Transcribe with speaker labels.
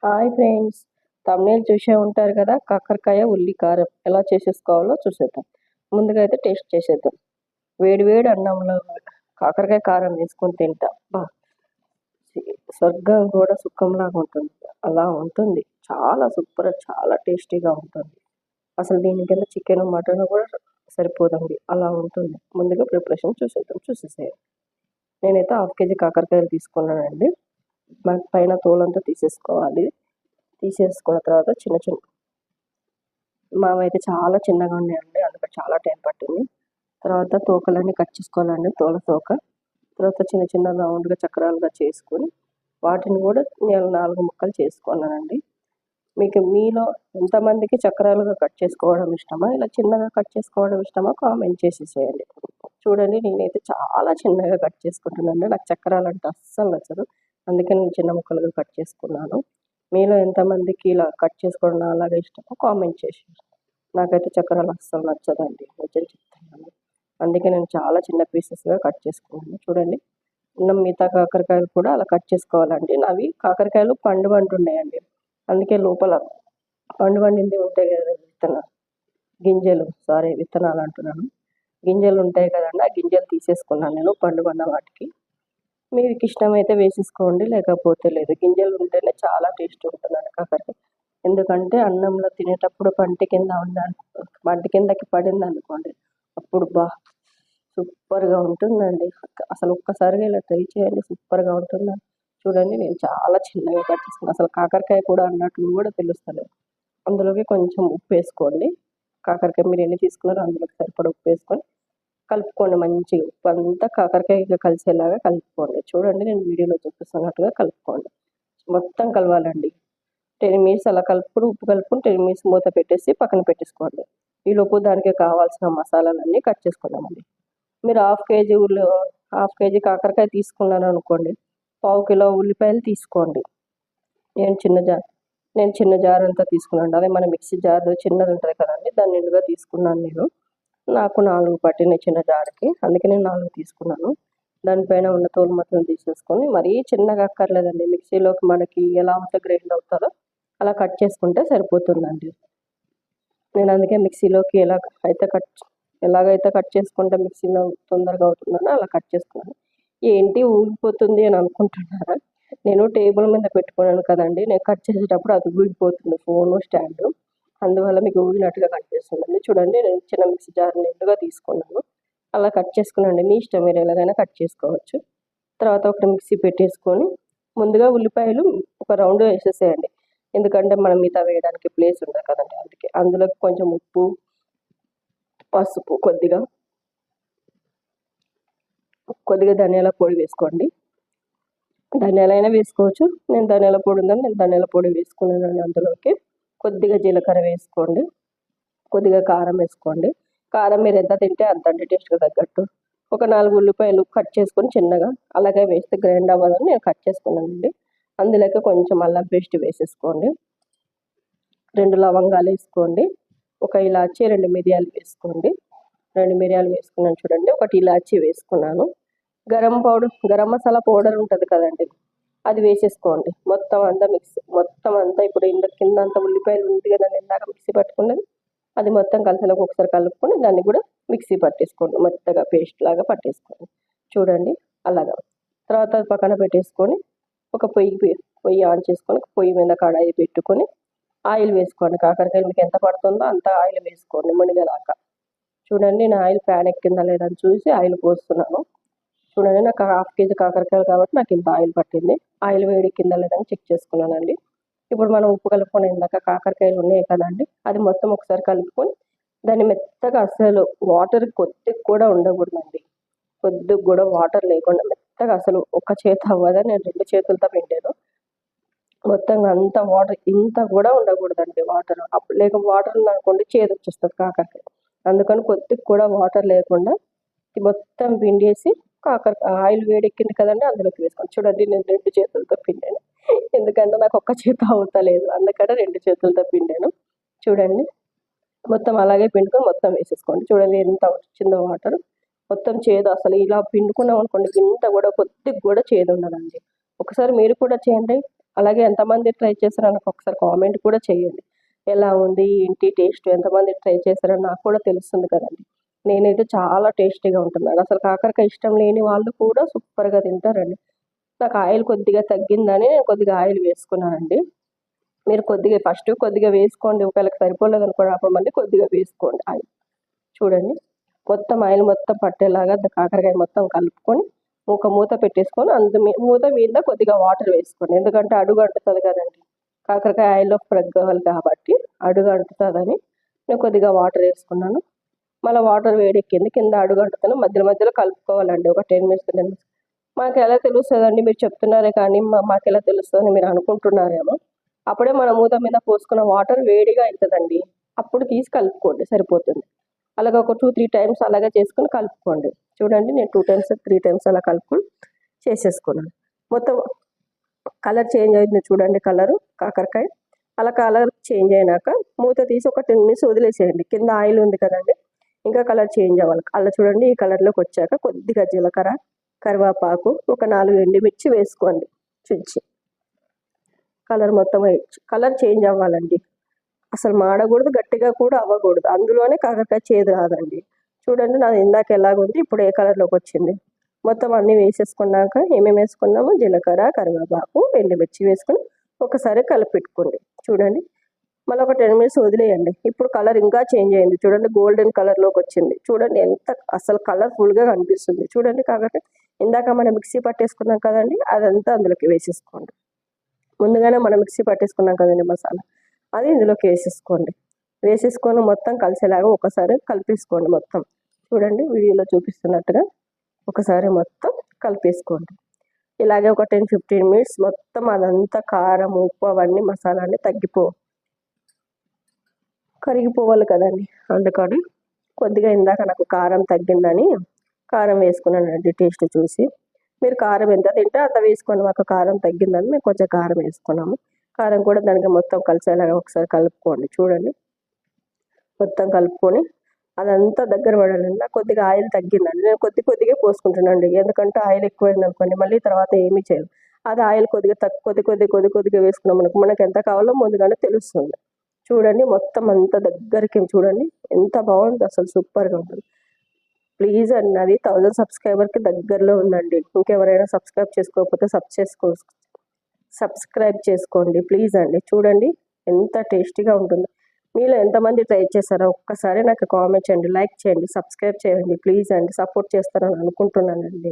Speaker 1: Hi friends, thumbnail చూసే ఉంటారు కదా. కాకరకాయ ఉల్లి కారం ఎలా చేసేసుకోవాలో చూసేద్దాం. ముందుగా అయితే టేస్ట్ చేసేద్దాం. వేడి వేడి అన్నంలో కాకరకాయ కారం వేసుకొని తింటా బా స్వర్గం కూడా సుఖంలాగా ఉంటుంది. అలా ఉంటుంది. చాలా సూపర్, చాలా టేస్టీగా ఉంటుంది. అసలు దీని కింద చికెన్ మటన్ కూడా సరిపోదండి, అలా ఉంటుంది. ముందుగా ప్రిపరేషన్ చూసేసేయండి. నేనైతే 1/2 kg కాకరకాయలు తీసుకున్నానండి. మనకి పైన తోలంతా తీసేసుకోవాలి. తీసేసుకున్న తర్వాత చిన్న చిన్న మావైతే చాలా చిన్నగా ఉన్నాయండి, అందుకే చాలా టైం పట్టింది. తర్వాత తోకలన్నీ కట్ చేసుకోవాలండి, తోక. తర్వాత చిన్న చిన్న రౌండ్గా చక్రాలుగా చేసుకొని వాటిని కూడా నేను 4 ముక్కలు చేసుకున్నానండి. మీలో ఎంతమందికి చక్రాలుగా కట్ చేసుకోవడం ఇష్టమా, ఇలా చిన్నగా కట్ చేసుకోవడం ఇష్టమా కామెంట్ చేసేసేయండి. చూడండి, నేనైతే చాలా చిన్నగా కట్ చేసుకుంటున్నాను. నాకు చక్రాలు అంటే అస్సలు నచ్చదు, అందుకే నేను చిన్న ముక్కలుగా కట్ చేసుకున్నాను. మీలో ఎంతమందికి ఇలా కట్ చేసుకోవడం అలాగే ఇష్టమో కామెంట్ చేసి. నాకైతే చక్రాలు అస్సలు నచ్చదండి, నిజం చెప్తున్నాను. అందుకే నేను చాలా చిన్న పీసెస్గా కట్ చేసుకున్నాను. చూడండి, మిగతా కాకరకాయలు కూడా అలా కట్ చేసుకోవాలండి. నావి కాకరకాయలు పండు వండున్నాయండి, అందుకే లోపల పండు వండింది ఉంటాయి కదా విత్తనాలు అంటున్నాను. గింజలు ఉంటాయి కదండి, ఆ గింజలు తీసేసుకున్నాను నేను పండు వండ వాటికి. మీకు ఇష్టమైతే వేసేసుకోండి, లేకపోతే లేదు. గింజలు ఉంటేనే చాలా టేస్ట్ ఉంటుందండి కాకరకాయ. ఎందుకంటే అన్నంలో తినేటప్పుడు పంటి కిందకి పడింది అనుకోండి, అప్పుడు సూపర్గా ఉంటుందండి. అసలు ఒక్కసారిగా ఇలా ట్రై చేయండి, సూపర్గా ఉంటుందండి. చూడండి, నేను చాలా చిన్నగా కట్ చేసుకున్నాను. అసలు కాకరకాయ కూడా అన్నట్లు కూడా తెలుస్తలేదు. అందులోకి కొంచెం ఉప్పు వేసుకోండి. కాకరకాయ మీరు ఎన్ని తీసుకున్నారో అందులోకి సరిపడా ఉప్పు వేసుకొని కలుపుకోండి. మంచిగా ఉప్పు అంతా కాకరకాయ కలిసేలాగా కలుపుకోండి. చూడండి, నేను వీడియోలో చూపిస్తున్నట్టుగా కలుపుకోండి. మొత్తం కలవాలండి. 10 minutes అలా ఉప్పు కలుపుకొని 10 minutes మూత పెట్టేసి పక్కన పెట్టేసుకోండి. ఈలోపు దానికి కావాల్సిన మసాలాలన్నీ కట్ చేసుకుందామండి. మీరు 1/2 kg కాకరకాయ తీసుకున్నాను అనుకోండి, 1/2 kg ఉల్లిపాయలు తీసుకోండి. నేను చిన్న జార్ అంతా తీసుకున్నాను. అదే మన మిక్సీ జార్ చిన్నది ఉంటుంది కదండి, దాన్ని నిండుగా తీసుకున్నాను నేను. నాకు 4 పట్టినాయి చిన్న జార్కి, అందుకే నేను 4 తీసుకున్నాను. దానిపైన ఉన్న తోలు మొత్తం తీసేసుకొని, మరీ చిన్నగా అక్కర్లేదండి. మిక్సీలోకి మనకి ఎలా అయితే గ్రైండ్ అవుతుందో అలా కట్ చేసుకుంటే సరిపోతుందండి. నేను అందుకే మిక్సీలోకి ఎలాగైతే కట్ చేసుకుంటే మిక్సీలో తొందరగా అవుతుందని అలా కట్ చేసుకున్నాను. ఏంటి ఊగిపోతుంది అని అనుకుంటున్నారా? నేను టేబుల్ మీద పెట్టుకున్నాను కదండి, నేను కట్ చేసేటప్పుడు అది ఊగిపోతుంది ఫోను స్టాండ్, అందువల్ల మీకు ఊగినట్టుగా కట్ చేస్తుందండి. చూడండి, నేను చిన్న మిక్సీ జార్ నిండుగా తీసుకున్నాను. అలా కట్ చేసుకున్నాండి. మీ ఇష్టం, మీరు ఎలాగైనా కట్ చేసుకోవచ్చు. తర్వాత ఒక మిక్సీ పెట్టేసుకొని ముందుగా ఉల్లిపాయలు ఒక రౌండ్ వేసేసేయండి. ఎందుకంటే మనం మిగతా వేయడానికి ప్లేస్ ఉండదు కదండి, అందుకే. అందులోకి కొంచెం ఉప్పు, పసుపు, కొద్దిగా ధనియాల పొడి వేసుకోండి. ధనియాలైనా వేసుకోవచ్చు. నేను ధనియాల పొడి ఉందని నేను ధనియాల పొడి వేసుకున్నానండి. అందులోకి కొద్దిగా జీలకర్ర వేసుకోండి, కొద్దిగా కారం వేసుకోండి. కారం మీరు ఎంత తింటే అంత టేస్ట్గా తగ్గట్టు. ఒక 4 ఉల్లిపాయలు కట్ చేసుకొని చిన్నగా అలాగే వేస్తే గ్రైండ్ అవ్వదని నేను కట్ చేసుకున్నానండి. అందులోకి కొంచెం అల్లం పేస్ట్ వేసేసుకోండి. 2 లవంగాలు వేసుకోండి. ఒక ఇలాచి, 2 మిరియాలు వేసుకోండి. 2 మిరియాలు వేసుకున్నాను చూడండి. ఒకటి ఇలాచి వేసుకున్నాను. గరం మసాలా పౌడర్ ఉంటుంది కదండి, అది వేసేసుకోండి. మొత్తం అంతా ఇప్పుడు కింద అంతా ఉల్లిపాయలు ఉంది కదా, ఇందాక మిక్సీ పట్టుకున్నది, అది మొత్తం కలిసేలాగా ఒకసారి కలుపుకొని దాన్ని కూడా మిక్సీ పట్టేసుకోండి. మెత్తగా పేస్ట్ లాగా పట్టేసుకోండి. చూడండి, అలాగా. తర్వాత పక్కన పెట్టేసుకొని ఒక పొయ్యి ఆన్ చేసుకొని పొయ్యి మీద కడాయి పెట్టుకొని ఆయిల్ వేసుకోండి. కాకరకాయలు మీకు ఎంత పడుతుందో అంత ఆయిల్ వేసుకోండి మునిగేదాకా. చూడండి, నేను ఆయిల్ ప్యాన్ ఎక్కిందా లేదని చూసి ఆయిల్ పోస్తున్నాను. చూడండి, నాకు 1/2 kg కాకరకాయలు కాబట్టి నాకు ఇంత ఆయిల్ పట్టింది. ఆయిల్ వేడి కింద లేదని చెక్ చేసుకున్నానండి. ఇప్పుడు మనం ఉప్పు కలుపుకొని ఇందాక కాకరకాయలు ఉన్నాయి కదండి, అది మొత్తం ఒకసారి కలుపుకొని దాన్ని మెత్తగా, అసలు వాటర్ కొద్దిగా కూడా ఉండకూడదండి. కొద్దిగా కూడా వాటర్ లేకుండా మెత్తగా, అసలు ఒక చేతి అవ్వదని నేను 2 చేతులతో పిండాను. మొత్తం అంతా వాటర్ ఇంత కూడా ఉండకూడదండి వాటర్. లేక వాటర్ ఉందనుకోండి చేదు వచ్చేస్తుంది కాకరకాయ. అందుకని కొద్దిగా కూడా వాటర్ లేకుండా మొత్తం పిండేసి ఆయిల్ వేడెక్కింది కదండి, అందులోకి వేసుకోండి. చూడండి, నేను 2 చేతులతో పిండాను, ఎందుకంటే నాకు ఒక్క చేతి అవుతలేదు, అందుకని 2 చేతులతో పిండాను. చూడండి, మొత్తం అలాగే పిండుకొని మొత్తం వేసేసుకోండి. చూడండి ఎంత వచ్చిందో వాటర్. మొత్తం చేదు, అసలు ఇలా పిండుకున్నాం అనుకోండి ఇంత కూడా కొద్దిగా కూడా చేదు ఉండదండి. ఒకసారి మీరు కూడా చేయండి, అలాగే ఎంతమంది ట్రై చేశారో నాకు ఒకసారి కామెంట్ కూడా చేయండి. ఎలా ఉంది ఏంటి టేస్ట్, ఎంతమంది ట్రై చేశారో నాకు కూడా తెలుస్తుంది కదండి. నేనైతే చాలా టేస్టీగా ఉంటున్నాను. అసలు కాకరకాయ ఇష్టం లేని వాళ్ళు కూడా సూపర్గా తింటారండి. నాకు ఆయిల్ కొద్దిగా తగ్గిందని నేను కొద్దిగా ఆయిల్ వేసుకున్నానండి. మీరు కొద్దిగా ఫస్ట్ కొద్దిగా వేసుకోండి, ఒకవేళ సరిపోలేదు అనుకోండి అప్పుడు మళ్ళీ కొద్దిగా వేసుకోండి ఆయిల్. చూడండి మొత్తం ఆయిల్ మొత్తం పట్టేలాగా కాకరకాయ మొత్తం కలుపుకొని ఒక మూత పెట్టేసుకొని మూత మీద కొద్దిగా వాటర్ వేసుకోండి, ఎందుకంటే అడుగు అంటుతుంది కదండి. కాకరకాయ ఆయిల్లో ఫ్రై కావాలి కాబట్టి అడుగు అంటుతుందని నేను కొద్దిగా వాటర్ వేసుకున్నాను. మళ్ళీ వాటర్ వేడెక్కింది, కింద అడుగు అంటుతాను, మధ్యలో మధ్యలో కలుపుకోవాలండి ఒక 10 మినిట్స్. మాకు ఎలా తెలుస్తుందండి, మీరు చెప్తున్నారే కానీ మాకు ఎలా తెలుస్తుందని మీరు అనుకుంటున్నారేమో. అప్పుడే మన మూత మీద పోసుకున్న వాటర్ వేడిగా అవుతుందండి, అప్పుడు తీసి కలుపుకోండి సరిపోతుంది. అలాగే ఒక 2-3 టైమ్స్ అలాగే చేసుకొని కలుపుకోండి. చూడండి నేను 2 టైమ్స్ 3 టైమ్స్ అలా కలుపుకొని చేసేసుకున్నాను. మొత్తం కలర్ చేంజ్ అయింది చూడండి, కలరు కాకరకాయ అలా కలర్ చేంజ్ అయినాక మూత తీసి ఒక 10 మినిట్స్ వదిలేసేయండి. కింద ఆయిల్ ఉంది కదండి, ఇంకా కలర్ చేంజ్ అవ్వాలి. అలా చూడండి ఈ కలర్లోకి వచ్చాక కొద్దిగా జీలకర్ర, కరివేపాకు, ఒక 4 ఎండుమిర్చి వేసుకోండి చుంచి. కలర్ మొత్తం కలర్ చేంజ్ అవ్వాలండి, అసలు మాడకూడదు, గట్టిగా కూడా అవ్వకూడదు. అందులోనే కాకరకాయ చేదు రాదండి. చూడండి నాది ఇందాక ఎలాగుంది, ఇప్పుడు ఏ కలర్లోకి వచ్చింది. మొత్తం అన్నీ వేసేసుకున్నాక ఏమేమి వేసుకున్నామో జీలకర్ర, కరివేపాకు, ఎండుమిర్చి వేసుకొని ఒకసారి కలిపెట్టుకోండి. చూడండి మళ్ళీ ఒక 10 మినిట్స్ వదిలేయండి. ఇప్పుడు కలర్ ఇంకా చేంజ్ అయింది చూడండి, గోల్డెన్ కలర్లోకి వచ్చింది. చూడండి ఎంత అసలు కలర్ఫుల్గా కనిపిస్తుంది. చూడండి కాకరకాయ ఇందాక మనం మిక్సీ పట్టేసుకున్నాం కదండి, అదంతా అందులోకి వేసేసుకోండి. ముందుగానే మనం మిక్సీ పట్టేసుకున్నాం కదండి మసాలా, అది ఇందులోకి వేసేసుకోండి. వేసేసుకొని మొత్తం కలిసేలాగా ఒకసారి కలిపేసుకోండి. మొత్తం చూడండి వీడియోలో చూపిస్తున్నట్టుగా ఒకసారి మొత్తం కలిపేసుకోండి. ఇలాగే ఒక 10-15 మినిట్స్ మొత్తం అదంతా కారం, ఉప్పు అవన్నీ మసాలాన్ని కరిగిపోవాలి కదండి. అందుకని కొద్దిగా ఇందాక నాకు కారం తగ్గిందని కారం వేసుకున్నానండి టేస్ట్ చూసి. మీరు కారం ఎంత తింటే అంత వేసుకోండి. మాకు కారం తగ్గిందని మేము కొంచెం కారం వేసుకున్నాము. కారం కూడా దానికి మొత్తం కలిసేలాగా ఒకసారి కలుపుకోండి. చూడండి మొత్తం కలుపుకొని అదంతా దగ్గర పడాలండి. కొద్దిగా ఆయిల్ తగ్గిందండి, నేను కొద్దిగా పోసుకుంటున్నానండి. ఎందుకంటే ఆయిల్ ఎక్కువైంది అనుకోండి మళ్ళీ తర్వాత ఏమీ చేయదు. అది ఆయిల్ కొద్దిగా కొద్దిగా వేసుకున్నాం అనుకో మనకు ఎంత కావాలో ముందుగానే తెలుస్తుంది. చూడండి మొత్తం అంతా దగ్గరికి చూడండి ఎంత బాగుంది, అసలు సూపర్గా ఉంటుంది. ప్లీజ్ అండి, అది 1000 సబ్స్క్రైబర్కి దగ్గరలో ఉందండి. ఇంకెవరైనా సబ్స్క్రైబ్ చేసుకోకపోతే సబ్స్క్రైబ్ చేసుకోండి ప్లీజ్ అండి. చూడండి ఎంత టేస్టీగా ఉంటుందో. మీలో ఎంతమంది ట్రై చేశారో ఒక్కసారి నాకు కామెంట్ చేయండి, లైక్ చేయండి, సబ్స్క్రైబ్ చేయండి ప్లీజ్ అండి. సపోర్ట్ చేస్తారని అనుకుంటున్నానండి.